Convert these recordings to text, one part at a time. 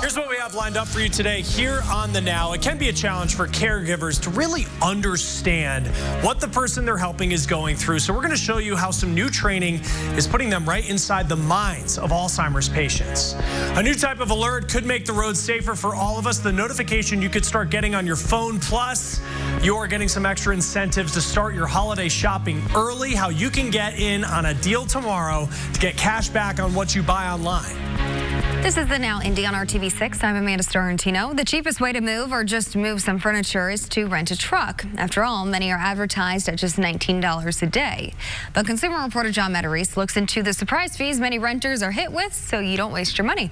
Here's what we have lined up for you today here on the Now. It can be a challenge for caregivers to really understand what the person they're helping is going through. So we're going to show you how some new training is putting them right inside the minds of Alzheimer's patients. A new type of alert could make the roads safer for all of us. The notification you could start getting on your phone. Plus, you are getting some extra incentives to start your holiday shopping early. How you can get in on a deal tomorrow to get cash back on what you buy online. This is the Now Indy on RTV6. I'm Amanda Starantino. The cheapest way to move or just move some furniture is to rent a truck. After all, many are advertised at just $19 a day. But consumer reporter John Matarese looks into the surprise fees many renters are hit with so you don't waste your money.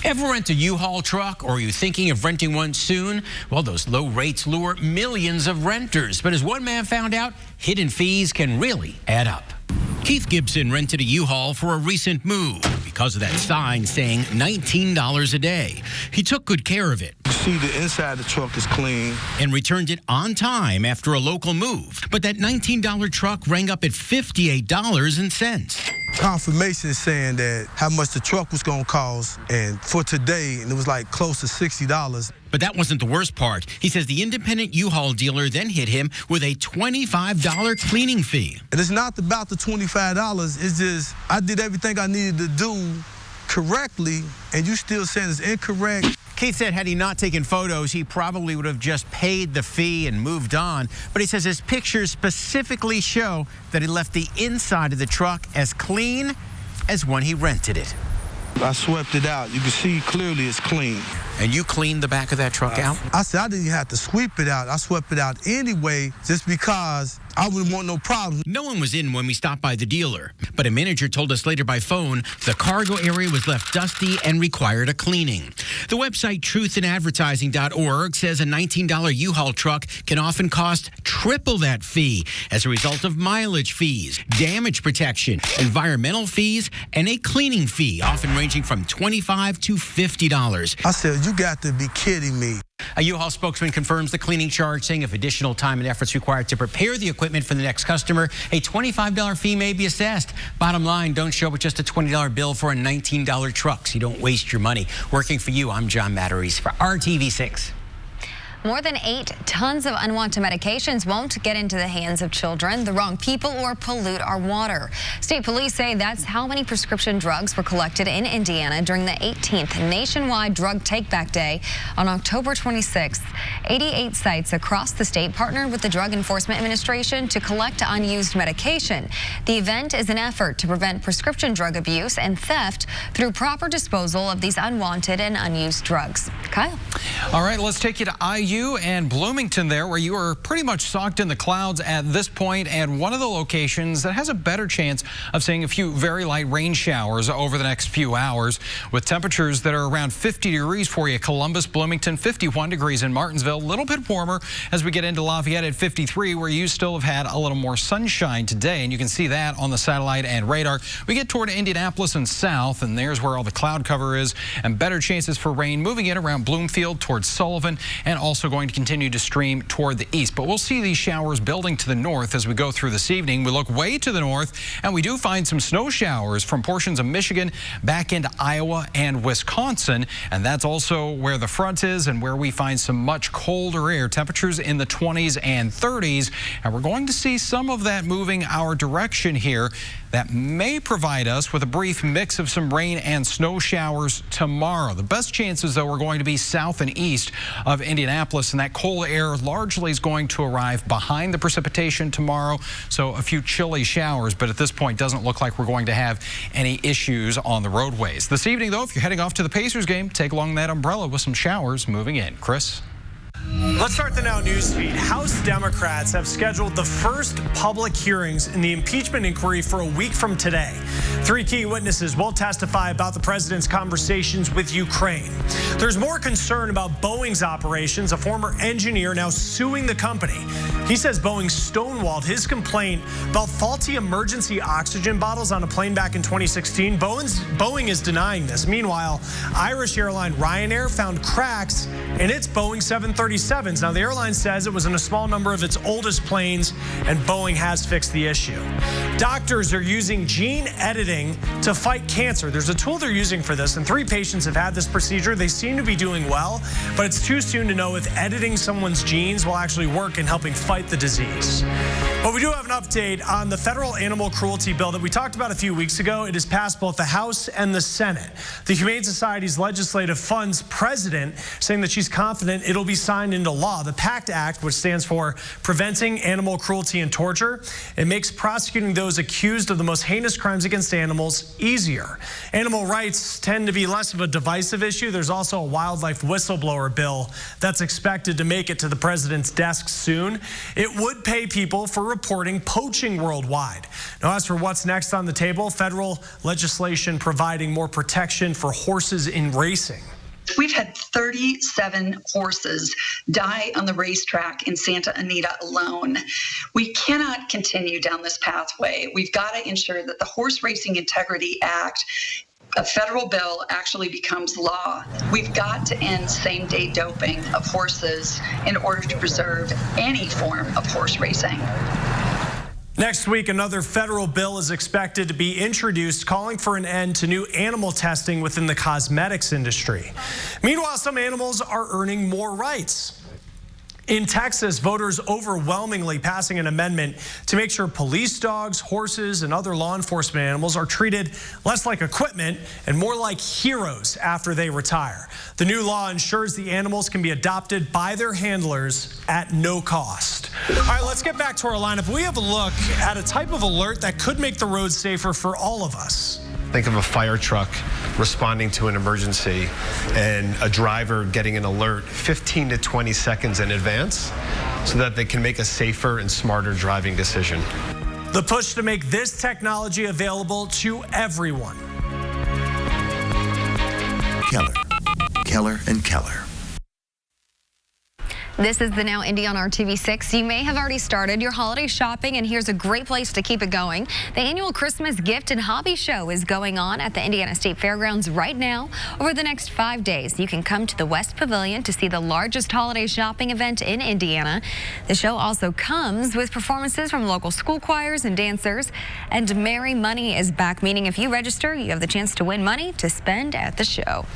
Ever rent a U-Haul truck, or are you thinking of renting one soon? Well, those low rates lure millions of renters. But as one man found out, hidden fees can really add up. Keith Gibson rented a U-Haul for a recent move because of that sign saying $19 a day. He took good care of it. You see the inside of the truck is clean. And returned it on time after a local move. But that $19 truck rang up at $58.00. Confirmation saying that how much the truck was going to cost, and for today, and it was like close to $60. But that wasn't the worst part. He says the independent U-Haul dealer then hit him with a $25 cleaning fee. And it's not about the $25. It's just I did everything I needed to do correctly, and you still saying it's incorrect. Keith said had he not taken photos, he probably would have just paid the fee and moved on. But he says his pictures specifically show that he left the inside of the truck as clean as when he rented it. I swept it out. You can see clearly it's clean. And you cleaned the back of that truck out? I said I didn't have to sweep it out. I swept it out anyway just because I wouldn't want no problems. No one was in when we stopped by the dealer, but a manager told us later by phone the cargo area was left dusty and required a cleaning. The website truthandadvertising.org says a $19 U-Haul truck can often cost triple that fee as a result of mileage fees, damage protection, environmental fees, and a cleaning fee, often ranging from $25 to $50. I said, you got to be kidding me. A U-Haul spokesman confirms the cleaning charge, saying if additional time and efforts required to prepare the equipment for the next customer, a $25 fee may be assessed. Bottom line, don't show up with just a $20 bill for a $19 truck so you don't waste your money. Working for you, I'm John Matarese for RTV6. More than 8 tons of unwanted medications won't get into the hands of children, the wrong people, or pollute our water. State police say that's how many prescription drugs were collected in Indiana during the 18th nationwide drug take-back day on October 26th. 88 sites across the state partnered with the Drug Enforcement Administration to collect unused medication. The event is an effort to prevent prescription drug abuse and theft through proper disposal of these unwanted and unused drugs. Kyle. All right, let's take you to IU and Bloomington there, where you are pretty much socked in the clouds at this point, and one of the locations that has a better chance of seeing a few very light rain showers over the next few hours, with temperatures that are around 50 degrees for you. Columbus, Bloomington, 51 degrees in Martinsville, a little bit warmer as we get into Lafayette at 53, where you still have had a little more sunshine today, and you can see that on the satellite and radar. We get toward Indianapolis and south, and there's where all the cloud cover is, and better chances for rain moving in around Bloomfield towards Sullivan, and also going to continue to stream toward the east. But we'll see these showers building to the north as we go through this evening. We look way to the north, and we do find some snow showers from portions of Michigan back into Iowa and Wisconsin. And that's also where the front is and where we find some much colder air. Temperatures in the 20s and 30s. And we're going to see some of that moving our direction here. That may provide us with a brief mix of some rain and snow showers tomorrow. The best chances, though, are going to be south and east of Indianapolis, and that cold air largely is going to arrive behind the precipitation tomorrow, so a few chilly showers, but at this point doesn't look like we're going to have any issues on the roadways. This evening, though, if you're heading off to the Pacers game, take along that umbrella with some showers moving in. Chris? Let's start the Now News feed. House Democrats have scheduled the first public hearings in the impeachment inquiry for a week from today. 3 key witnesses will testify about the president's conversations with Ukraine. There's more concern about Boeing's operations. A former engineer now suing the company. He says Boeing stonewalled his complaint about faulty emergency oxygen bottles on a plane back in 2016. Boeing is denying this. Meanwhile, Irish airline Ryanair found cracks in its Boeing 737 777s. Now, the airline says it was in a small number of its oldest planes, and Boeing has fixed the issue. Doctors are using gene editing to fight cancer. There's a tool they're using for this, and 3 patients have had this procedure. They seem to be doing well, but it's too soon to know if editing someone's genes will actually work in helping fight the disease. But we do have an update on the federal animal cruelty bill that we talked about a few weeks ago. It has passed both the House and the Senate. The Humane Society's Legislative Fund's president saying that she's confident it'll be signed into law. The PACT Act, which stands for Preventing Animal Cruelty and Torture, it makes prosecuting those accused of the most heinous crimes against animals easier. Animal rights tend to be less of a divisive issue. There's also a wildlife whistleblower bill that's expected to make it to the president's desk soon. It would pay people for reporting poaching worldwide. Now, as for what's next on the table, federal legislation providing more protection for horses in racing. We've had 37 horses die on the racetrack in Santa Anita alone. We cannot continue down this pathway. We've got to ensure that the Horse Racing Integrity Act, a federal bill, actually becomes law. We've got to end same-day doping of horses in order to preserve any form of horse racing. Next week, another federal bill is expected to be introduced calling for an end to new animal testing within the cosmetics industry. Meanwhile, some animals are earning more rights. In Texas, voters overwhelmingly passing an amendment to make sure police dogs, horses, and other law enforcement animals are treated less like equipment and more like heroes after they retire. The new law ensures the animals can be adopted by their handlers at no cost. All right, let's get back to our lineup. We have a look at a type of alert that could make the roads safer for all of us. Think of a fire truck responding to an emergency and a driver getting an alert 15 to 20 seconds in advance so that they can make a safer and smarter driving decision. The push to make this technology available to everyone. Keller and Keller. This is the Now Indy on RTV6. You may have already started your holiday shopping, and here's a great place to keep it going. The annual Christmas gift and hobby show is going on at the Indiana State Fairgrounds right now. Over the next 5 days, you can come to the West Pavilion to see the largest holiday shopping event in Indiana. The show also comes with performances from local school choirs and dancers. And Merry Money is back, meaning if you register, you have the chance to win money to spend at the show.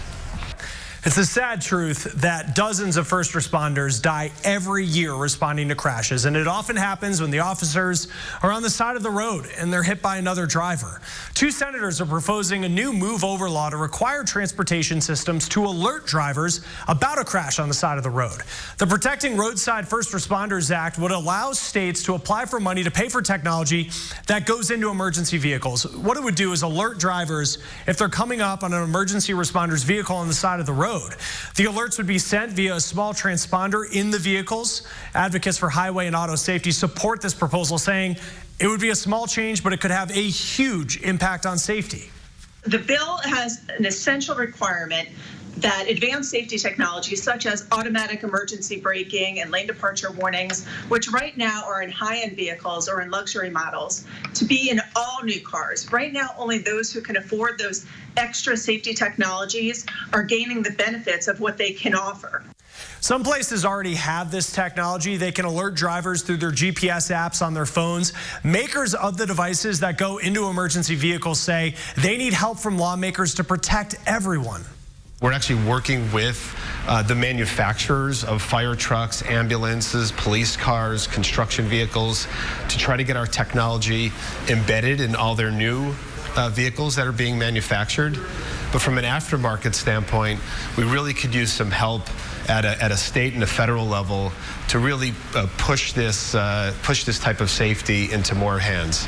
It's a sad truth that dozens of first responders die every year responding to crashes, and it often happens when the officers are on the side of the road and they're hit by another driver. 2 senators are proposing a new move-over law to require transportation systems to alert drivers about a crash on the side of the road. The Protecting Roadside First Responders Act would allow states to apply for money to pay for technology that goes into emergency vehicles. What it would do is alert drivers if they're coming up on an emergency responder's vehicle on the side of the road. The alerts would be sent via a small transponder in the vehicles. Advocates for highway and auto safety support this proposal, saying it would be a small change, but it could have a huge impact on safety. The bill has an essential requirement that advanced safety technologies such as automatic emergency braking and lane departure warnings, which right now are in high-end vehicles or in luxury models, to be in all new cars. Right now, only those who can afford those extra safety technologies are gaining the benefits of what they can offer. Some places already have this technology. They can alert drivers through their GPS apps on their phones. Makers of the devices that go into emergency vehicles say they need help from lawmakers to protect everyone. We're actually working with the manufacturers of fire trucks, ambulances, police cars, construction vehicles to try to get our technology embedded in all their new vehicles that are being manufactured. But from an aftermarket standpoint, we really could use some help at a state and a federal level to really push this type of safety into more hands.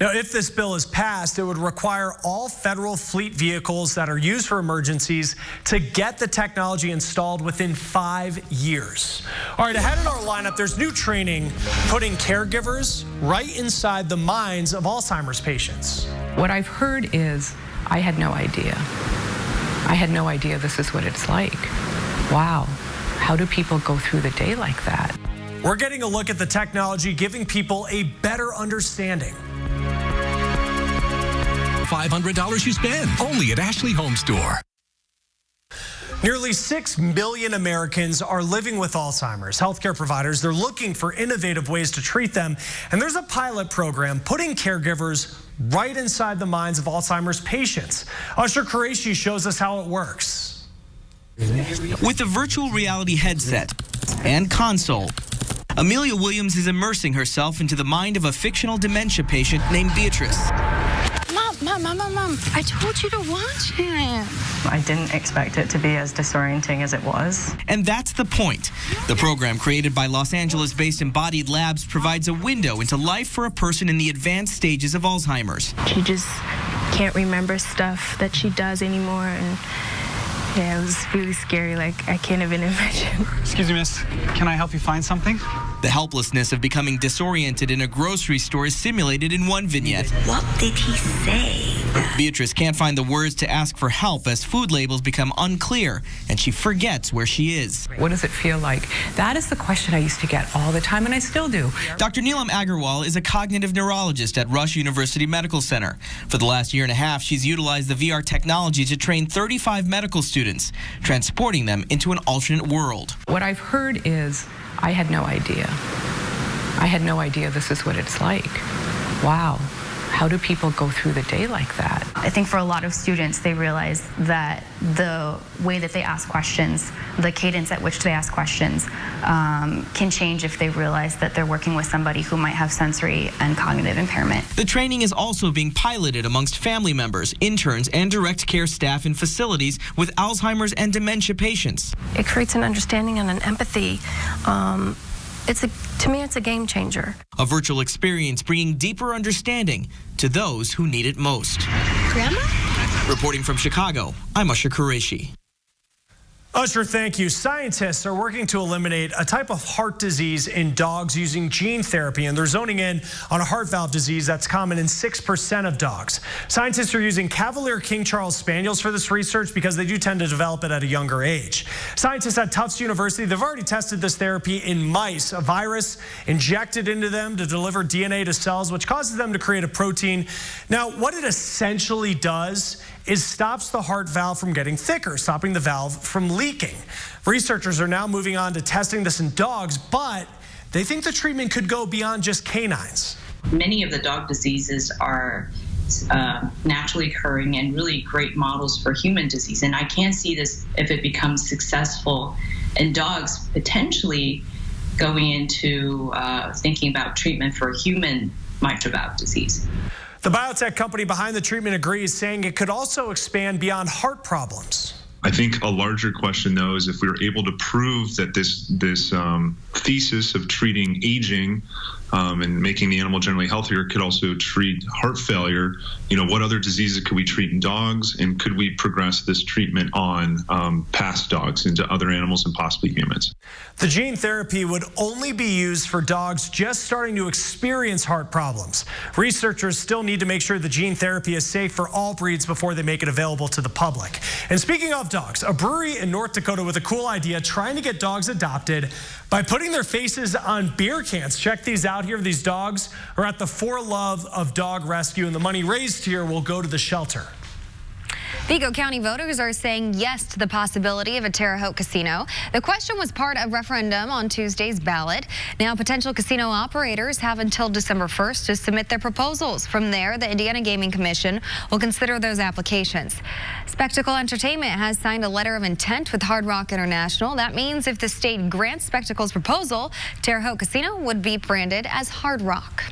Now, if this bill is passed, it would require all federal fleet vehicles that are used for emergencies to get the technology installed within 5 years. All right, ahead in our lineup, there's new training putting caregivers right inside the minds of Alzheimer's patients. What I've heard is, I had no idea. I had no idea this is what it's like. Wow, how do people go through the day like that? We're getting a look at the technology giving people a better understanding. $500 you spend only at Ashley Home Store. Nearly 6 million Americans are living with Alzheimer's. Healthcare providers, they're looking for innovative ways to treat them. And there's a pilot program putting caregivers right inside the minds of Alzheimer's patients. Usher Qureshi shows us how it works. With a virtual reality headset and console, Amelia Williams is immersing herself into the mind of a fictional dementia patient named Beatrice. Mom, I told you to watch it. I didn't expect it to be as disorienting as it was. And that's the point. The program, created by Los Angeles-based Embodied Labs, provides a window into life for a person in the advanced stages of Alzheimer's. She just can't remember stuff that she does anymore, and yeah, it was really scary. Like, I can't even imagine. Excuse me, miss. Can I help you find something? The helplessness of becoming disoriented in a grocery store is simulated in one vignette. What did he say? Beatrice can't find the words to ask for help as food labels become unclear, and she forgets where she is. What does it feel like? That is the question I used to get all the time, and I still do. Dr. Neelam Agarwal is a cognitive neurologist at Rush University Medical Center. For the last year and a half, she's utilized the VR technology to train 35 medical students, transporting them into an alternate world. What I've heard is, I had no idea. I had no idea this is what it's like. Wow. How do people go through the day like that? I think for a lot of students, they realize that the way that they ask questions, the cadence at which they ask questions, can change if they realize that they're working with somebody who might have sensory and cognitive impairment. The training is also being piloted amongst family members, interns, and direct care staff in facilities with Alzheimer's and dementia patients. It creates an understanding and an empathy. To me, it's a game changer. A virtual experience bringing deeper understanding to those who need it most. Grandma? Reporting from Chicago, I'm Usher Qureshi. Usher, thank you. Scientists are working to eliminate a type of heart disease in dogs using gene therapy, and they're zoning in on a heart valve disease that's common in 6% of dogs. Scientists are using Cavalier King Charles Spaniels for this research because they do tend to develop it at a younger age. Scientists at Tufts University, they've already tested this therapy in mice, a virus injected into them to deliver DNA to cells, which causes them to create a protein. Now, what it essentially does is stops the heart valve from getting thicker, stopping the valve from leaking. Researchers are now moving on to testing this in dogs, but they think the treatment could go beyond just canines. Many of the dog diseases are naturally occurring and really great models for human disease. And I can see this, if it becomes successful in dogs, potentially going into thinking about treatment for human mitral valve disease. The biotech company behind the treatment agrees, saying it could also expand beyond heart problems. I think a larger question, though, is if we were able to prove that this thesis of treating aging and making the animal generally healthier could also treat heart failure, what other diseases could we treat in dogs, and could we progress this treatment on past dogs into other animals and possibly humans? The gene therapy would only be used for dogs just starting to experience heart problems. Researchers still need to make sure the gene therapy is safe for all breeds before they make it available to the public. And speaking of dogs, a brewery in North Dakota with a cool idea trying to get dogs adopted by putting their faces on beer cans. Check these out here. These dogs are at the For Love of Dog Rescue, and the money raised here will go to the shelter. Vigo County voters are saying yes to the possibility of a Terre Haute casino. The question was part of a referendum on Tuesday's ballot. Now, potential casino operators have until December 1st to submit their proposals. From there, the Indiana Gaming Commission will consider those applications. Spectacle Entertainment has signed a letter of intent with Hard Rock International. That means if the state grants Spectacle's proposal, Terre Haute Casino would be branded as Hard Rock.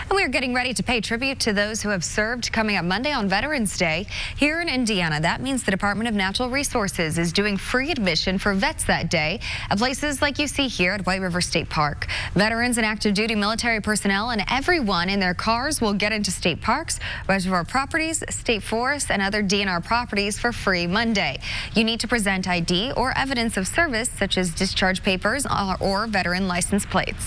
And we are getting ready to pay tribute to those who have served coming up Monday on Veterans Day. Here in Indiana, that means the Department of Natural Resources is doing free admission for vets that day at places like you see here at White River State Park. Veterans and active duty military personnel and everyone in their cars will get into state parks, reservoir properties, state forests, and other DNR properties for free Monday. You need to present ID or evidence of service, such as discharge papers or veteran license plates.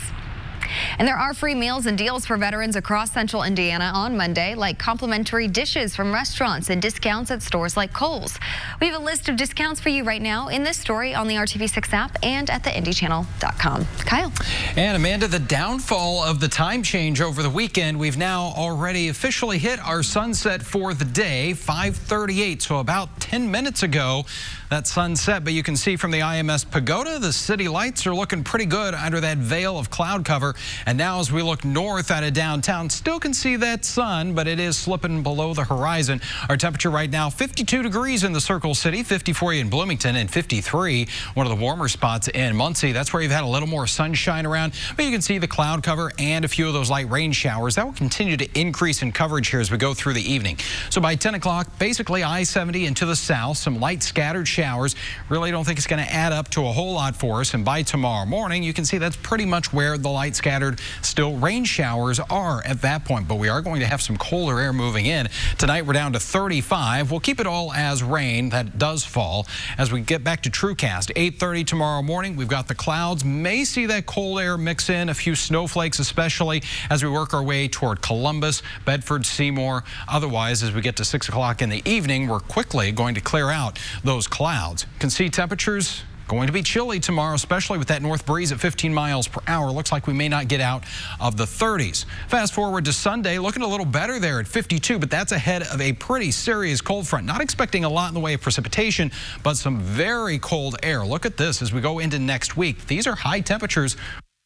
And there are free meals and deals for veterans across central Indiana on Monday, like complimentary dishes from restaurants and discounts at stores like Kohl's. We have a list of discounts for you right now in this story on the RTV6 app and at theindychannel.com. Kyle. And Amanda, the downfall of the time change over the weekend, we've now already officially hit our sunset for the day, 5:38. So about 10 minutes ago, that sunset. But you can see from the IMS Pagoda, the city lights are looking pretty good under that veil of cloud cover. And now as we look north out of downtown, still can see that sun, but it is slipping below the horizon. Our temperature right now, 52 degrees in the Circle City, 54 in Bloomington, and 53, one of the warmer spots in Muncie. That's where you've had a little more sunshine around, but you can see the cloud cover and a few of those light rain showers. That will continue to increase in coverage here as we go through the evening. So by 10 o'clock, basically I-70 and to the south, some light scattered showers. Really don't think it's going to add up to a whole lot for us. And by tomorrow morning, you can see that's pretty much where the light scattered still rain showers are at that point. But we are going to have some colder air moving in. Tonight we're down to 35. We'll keep it all as rain that does fall as we get back to TrueCast. 8:30 tomorrow morning. We've got the clouds. May see that cold air mix in, a few snowflakes especially as we work our way toward Columbus, Bedford, Seymour. Otherwise, as we get to 6 o'clock in the evening, we're quickly going to clear out those clouds. You can see temperatures going to be chilly tomorrow, especially with that north breeze at 15 miles per hour. Looks like we may not get out of the 30s. Fast forward to Sunday, looking a little better there at 52, but that's ahead of a pretty serious cold front. Not expecting a lot in the way of precipitation, but some very cold air. Look at this as we go into next week. These are high temperatures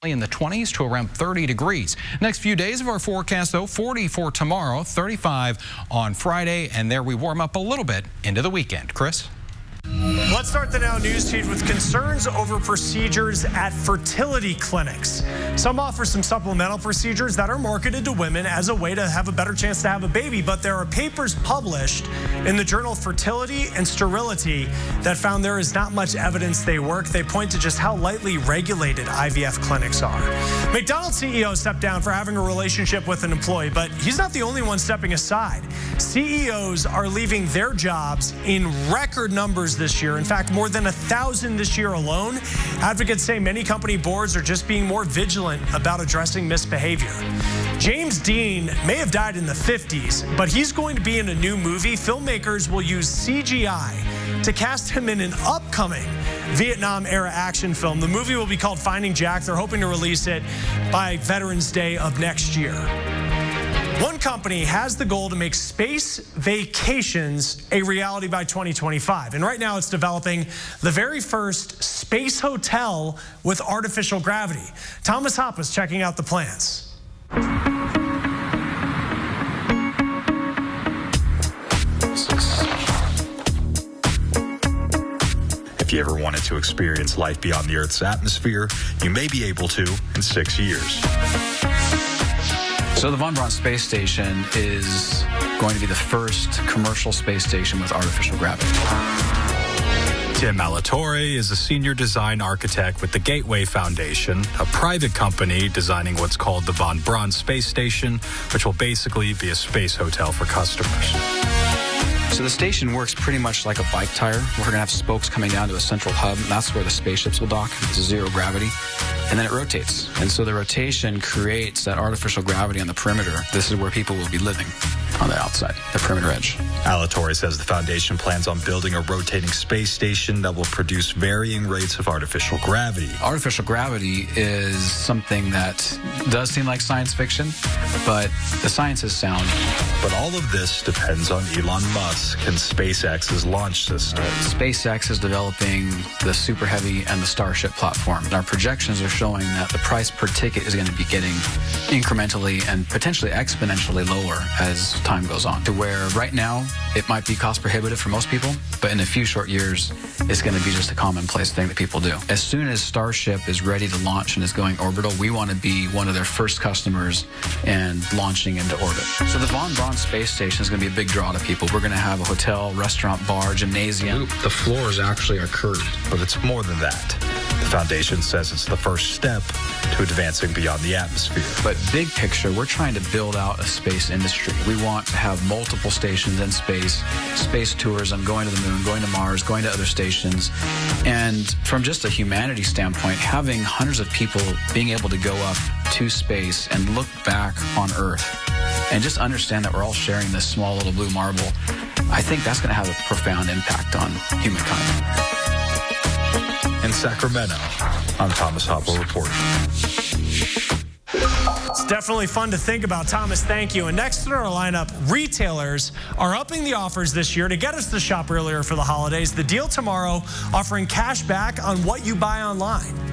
in the 20s to around 30 degrees. Next few days of our forecast, though, 40 for tomorrow, 35 on Friday, and there we warm up a little bit into the weekend. Chris? Let's start the Now News feed with concerns over procedures at fertility clinics. Some offer some supplemental procedures that are marketed to women as a way to have a better chance to have a baby, but there are papers published in the journal Fertility and Sterility that found there is not much evidence they work. They point to just how lightly regulated IVF clinics are. McDonald's CEO stepped down for having a relationship with an employee, but he's not the only one stepping aside. CEOs are leaving their jobs in record numbers this year. In fact, more than 1,000 this year alone. Advocates say many company boards are just being more vigilant about addressing misbehavior. James Dean may have died in the 50s, but he's going to be in a new movie. Filmmakers will use CGI to cast him in an upcoming Vietnam-era action film. The movie will be called Finding Jack. They're hoping to release it by Veterans Day of next year. One company has the goal to make space vacations a reality by 2025. And right now it's developing the very first space hotel with artificial gravity. Thomas Hoppa's checking out the plans. If you ever wanted to experience life beyond the Earth's atmosphere, you may be able to in 6 years. So the Von Braun Space Station is going to be the first commercial space station with artificial gravity. Tim Alatorre is a senior design architect with the Gateway Foundation, a private company designing what's called the Von Braun Space Station, which will basically be a space hotel for customers. So the station works pretty much like a bike tire. We're going to have spokes coming down to a central hub, and that's where the spaceships will dock. It's zero gravity. And then it rotates. And so the rotation creates that artificial gravity on the perimeter. This is where people will be living on the outside, the perimeter edge. Alatorre says the foundation plans on building a rotating space station that will produce varying rates of artificial gravity. Artificial gravity is something that does seem like science fiction, but the science is sound. But all of this depends on Elon Musk and SpaceX's launch system. SpaceX is developing the Super Heavy and the Starship platform. Our projections are showing that the price per ticket is going to be getting incrementally and potentially exponentially lower as time goes on, to where right now it might be cost prohibitive for most people, but in a few short years it's going to be just a commonplace thing that people do. As soon as Starship is ready to launch and is going orbital, we want to be one of their first customers and launching into orbit. So the Von Braun Space Station is going to be a big draw to people. We're going to have a hotel, restaurant, bar, gymnasium. The floors actually are curved, but it's more than that. The foundation says it's the first step to advancing beyond the atmosphere. But big picture, we're trying to build out a space industry. We want to have multiple stations in space, space tourism, going to the moon, going to Mars, going to other stations. And from just a humanity standpoint, having hundreds of people being able to go up to space and look back on Earth and just understand that we're all sharing this small little blue marble, I think that's going to have a profound impact on humankind. In Sacramento, I'm Thomas Hoppa reporting. It's definitely fun to think about. Thomas, thank you. And next in our lineup, retailers are upping the offers this year to get us to shop earlier for the holidays. The deal tomorrow offering cash back on what you buy online.